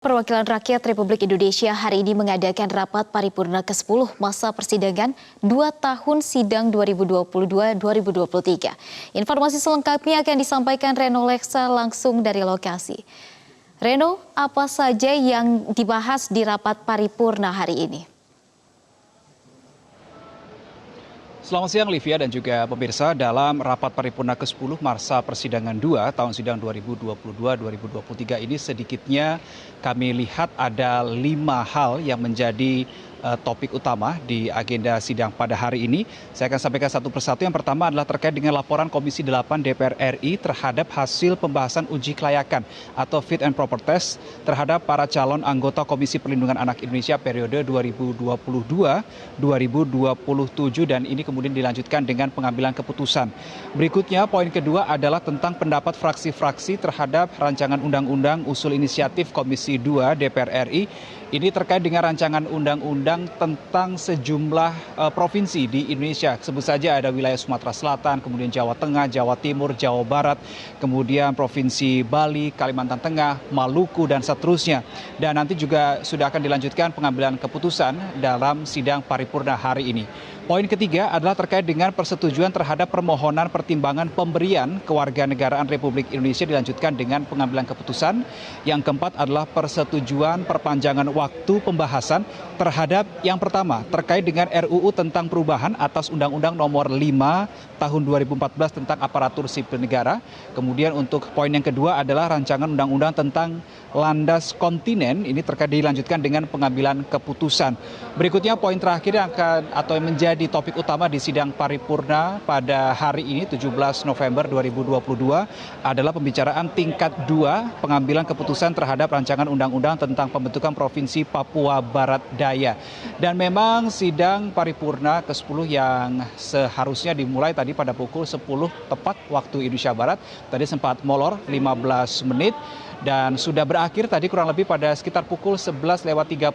Perwakilan Rakyat Republik Indonesia hari ini mengadakan rapat paripurna ke-10 masa persidangan 2 tahun sidang 2022-2023. Informasi selengkapnya akan disampaikan Reno Leksa langsung dari lokasi. Reno, apa saja yang dibahas di rapat paripurna hari ini? Selamat siang Livia dan juga pemirsa. Dalam rapat paripurna ke-10 masa persidangan 2 tahun sidang 2022-2023 ini sedikitnya kami lihat ada 5 hal yang menjadi topik utama di agenda sidang pada hari ini. Saya akan sampaikan satu persatu. Yang pertama adalah terkait dengan laporan Komisi 8 DPR RI terhadap hasil pembahasan uji kelayakan atau fit and proper test terhadap para calon anggota Komisi Perlindungan Anak Indonesia periode 2022-2027 dan ini kemudian dilanjutkan dengan pengambilan keputusan. Berikutnya poin kedua adalah tentang pendapat fraksi-fraksi terhadap rancangan undang-undang usul inisiatif Komisi 2 DPR RI. Ini terkait dengan rancangan undang-undang tentang sejumlah provinsi di Indonesia. Sebut saja ada wilayah Sumatera Selatan, kemudian Jawa Tengah, Jawa Timur, Jawa Barat, kemudian Provinsi Bali, Kalimantan Tengah, Maluku, dan seterusnya. Dan nanti juga sudah akan dilanjutkan pengambilan keputusan dalam sidang paripurna hari ini. Poin ketiga adalah terkait dengan persetujuan terhadap permohonan pertimbangan pemberian kewarganegaraan Republik Indonesia dilanjutkan dengan pengambilan keputusan. Yang keempat adalah persetujuan perpanjangan waktu pembahasan terhadap yang pertama terkait dengan RUU tentang perubahan atas Undang-Undang Nomor 5 Tahun 2014 tentang aparatur sipil negara. Kemudian untuk poin yang kedua adalah rancangan undang-undang tentang landas kontinen, ini terkait dilanjutkan dengan pengambilan keputusan. Berikutnya poin terakhir yang akan atau yang menjadi topik utama di sidang paripurna pada hari ini 17 November 2022 adalah pembicaraan tingkat 2 pengambilan keputusan terhadap rancangan undang-undang tentang pembentukan Provinsi Papua Barat Daya. Dan memang sidang paripurna ke-10 yang seharusnya dimulai tadi pada pukul 10 tepat waktu Indonesia Barat, tadi sempat molor 15 menit. Dan sudah berakhir tadi kurang lebih pada sekitar pukul 11:35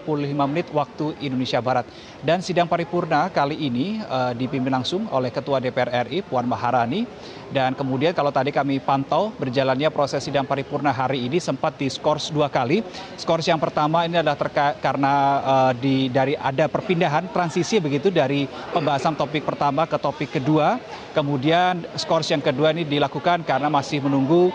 waktu Indonesia Barat. Dan sidang paripurna kali ini dipimpin langsung oleh Ketua DPR RI Puan Maharani. Dan kemudian kalau tadi kami pantau berjalannya proses sidang paripurna hari ini sempat diskors 2 kali. Skors yang pertama ini adalah karena dari ada perpindahan transisi begitu dari pembahasan topik pertama ke topik kedua. Kemudian skors yang kedua ini dilakukan karena masih menunggu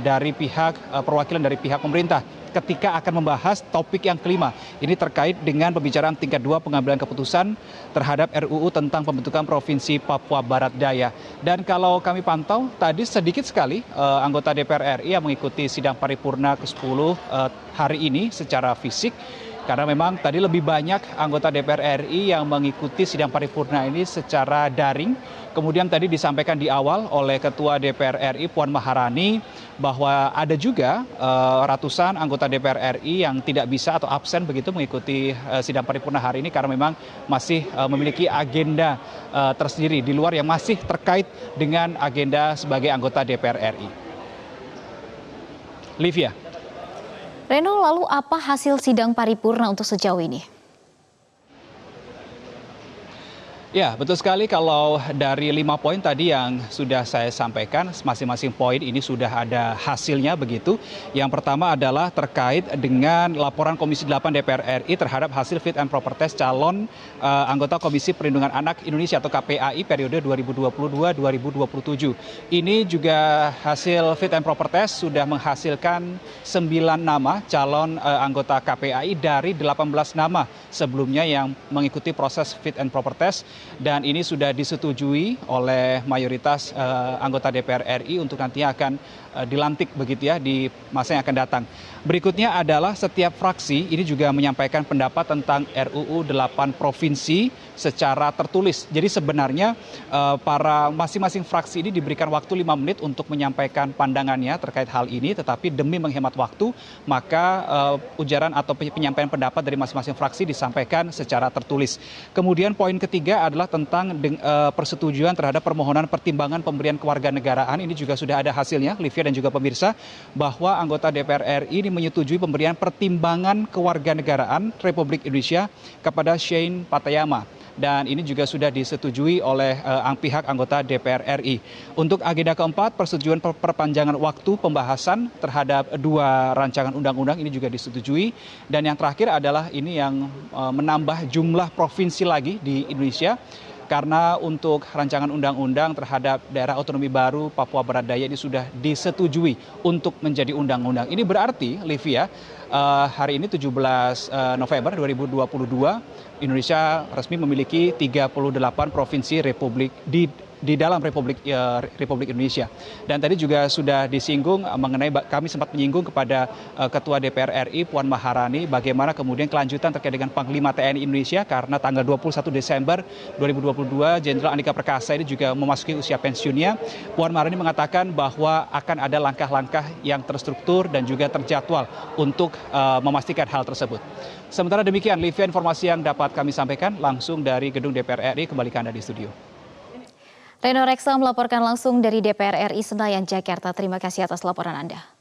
dari pihak perwakilan dari pihak pemerintah ketika akan membahas topik yang kelima. Ini terkait dengan pembicaraan tingkat 2 pengambilan keputusan terhadap RUU tentang pembentukan Provinsi Papua Barat Daya. Dan kalau kami pantau tadi sedikit sekali anggota DPR RI yang mengikuti sidang paripurna ke-10 hari ini secara fisik. Karena memang tadi lebih banyak anggota DPR RI yang mengikuti sidang paripurna ini secara daring. Kemudian tadi disampaikan di awal oleh Ketua DPR RI Puan Maharani bahwa ada juga ratusan anggota DPR RI yang tidak bisa atau absen begitu mengikuti sidang paripurna hari ini karena memang masih memiliki agenda tersendiri di luar yang masih terkait dengan agenda sebagai anggota DPR RI. Livia. Reno, lalu apa hasil sidang paripurna untuk sejauh ini? Ya, betul sekali kalau dari 5 poin tadi yang sudah saya sampaikan, masing-masing poin ini sudah ada hasilnya begitu. Yang pertama adalah terkait dengan laporan Komisi 8 DPR RI terhadap hasil fit and proper test calon anggota Komisi Perlindungan Anak Indonesia atau KPAI periode 2022-2027. Ini juga hasil fit and proper test sudah menghasilkan 9 nama calon anggota KPAI dari 18 nama sebelumnya yang mengikuti proses fit and proper test. Dan ini sudah disetujui oleh mayoritas anggota DPR RI untuk nantinya akan dilantik begitu ya di masa yang akan datang. Berikutnya adalah setiap fraksi ini juga menyampaikan pendapat tentang RUU 8 provinsi secara tertulis. Jadi sebenarnya para masing-masing fraksi ini diberikan waktu 5 menit untuk menyampaikan pandangannya terkait hal ini, tetapi demi menghemat waktu maka ujaran atau penyampaian pendapat dari masing-masing fraksi disampaikan secara tertulis. Kemudian poin ketiga adalah tentang persetujuan terhadap permohonan pertimbangan pemberian kewarganegaraan. Ini juga sudah ada hasilnya, Livia dan juga pemirsa, bahwa anggota DPR RI ini menyetujui pemberian pertimbangan kewarganegaraan Republik Indonesia kepada Shane Patayama. dan ini juga sudah disetujui oleh pihak anggota DPR RI. Untuk agenda keempat, persetujuan perpanjangan waktu pembahasan terhadap 2 rancangan undang-undang ini juga disetujui. Dan yang terakhir adalah ini yang menambah jumlah provinsi lagi di Indonesia. Karena untuk rancangan undang-undang terhadap daerah otonomi baru Papua Barat Daya ini sudah disetujui untuk menjadi undang-undang. Ini berarti, Livia, hari ini 17 November 2022, Indonesia resmi memiliki 38 provinsi di dalam Republik Indonesia. Dan tadi juga sudah disinggung mengenai, kami sempat menyinggung kepada Ketua DPR RI Puan Maharani bagaimana kemudian kelanjutan terkait dengan Panglima TNI Indonesia, karena tanggal 21 Desember 2022 Jenderal Andika Perkasa ini juga memasuki usia pensiunnya. Puan Maharani mengatakan bahwa akan ada langkah-langkah yang terstruktur dan juga terjadwal untuk memastikan hal tersebut. Sementara demikian, Livia, informasi yang dapat kami sampaikan langsung dari gedung DPR RI. Kembali ke Anda di studio. Reno Reksa melaporkan langsung dari DPR RI Senayan, Jakarta. Terima kasih atas laporan Anda.